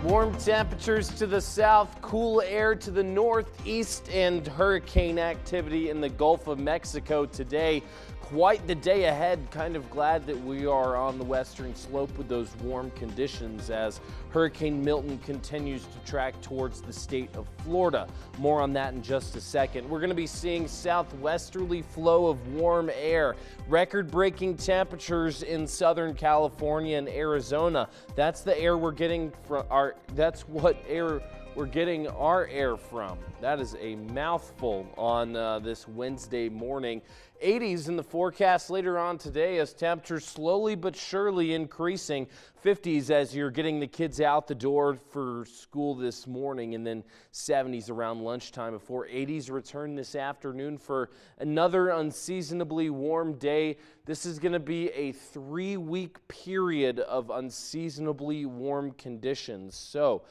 Warm temperatures to the south, cool air to the northeast, and hurricane activity in the Gulf of Mexico today. Quite the day ahead. Kind of glad that we are on the western slope with those warm conditions as Hurricane Milton continues to track towards the state of Florida. More on that in just a second. We're going to be seeing southwesterly flow of warm air, record-breaking temperatures in Southern California and Arizona. That's the air we're getting from we're getting our air from. That is a mouthful on this Wednesday morning. 80s in the forecast later on today as temperatures slowly but surely increasing. 50s as you're getting the kids out the door for school this morning, and then 70s around lunchtime before 80s return this afternoon for another unseasonably warm day. This is going to be a 3-week period of unseasonably warm conditions. So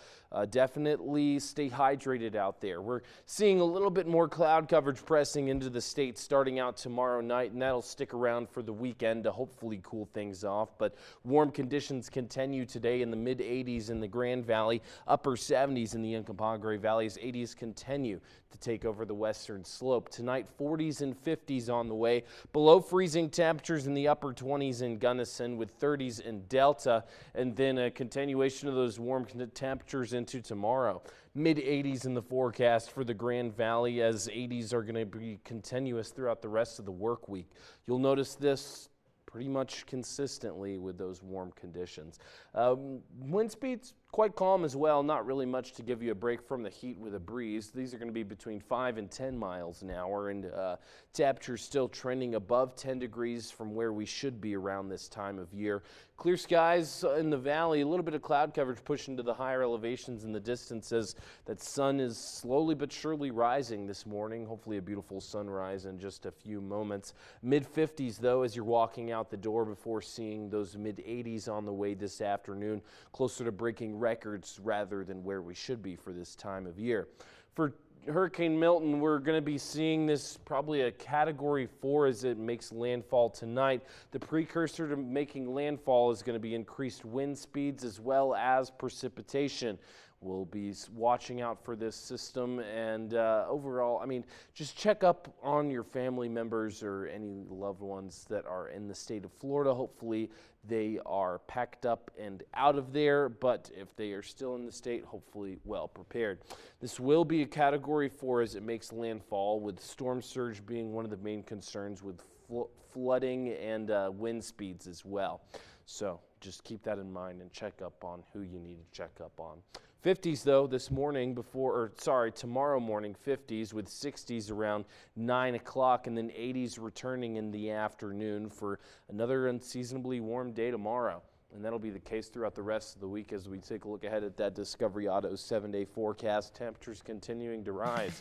definitely stay hydrated out there. We're seeing a little bit more cloud coverage pressing into the state starting out tomorrow night, and that'll stick around for the weekend to hopefully cool things off. But warm conditions continue today in the mid-80s in the Grand Valley, upper 70s in the Uncompahgre Valleys. 80s continue to take over the western slope. Tonight, 40s and 50s on the way. Below freezing temperatures in the upper 20s in Gunnison with 30s in Delta, and then a continuation of those warm temperatures into tomorrow. Mid-80s in the forecast for the Grand Valley as 80s are going to be continuous throughout the rest of the work week. You'll notice this pretty much consistently with those warm conditions. Wind speeds quite calm as well, not really much to give you a break from the heat with a breeze. These are going to be between 5 and 10 miles an hour, and temperatures still trending above 10 degrees from where we should be around this time of year. Clear skies in the valley, a little bit of cloud coverage pushing to the higher elevations in the distance as that sun is slowly but surely rising this morning. Hopefully a beautiful sunrise in just a few moments. Mid-50s though as you're walking out the door before seeing those mid-80s on the way this afternoon, closer to breaking records rather than where we should be for this time of year. For Hurricane Milton, we're going to be seeing this probably a Category 4 as it makes landfall tonight. The precursor to making landfall is going to be increased wind speeds as well as precipitation. We'll be watching out for this system, and overall, I mean, just check up on your family members or any loved ones that are in the state of Florida. Hopefully they are packed up and out of there, but if they are still in the state, hopefully well prepared. This will be a Category 4 as it makes landfall, with storm surge being one of the main concerns with flooding and wind speeds as well. So just keep that in mind and check up on who you need to check up on. 50s though tomorrow morning 50s with 60s around 9 o'clock, and then 80s returning in the afternoon for another unseasonably warm day tomorrow. And that'll be the case throughout the rest of the week as we take a look ahead at that Discovery Auto 7-day forecast. Temperatures continuing to rise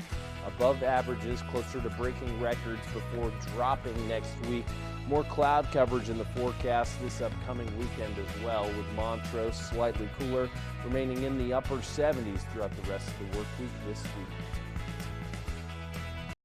above averages, closer to breaking records before dropping next week. More cloud coverage in the forecast this upcoming weekend as well, with Montrose slightly cooler, remaining in the upper 70s throughout the rest of the work week this week.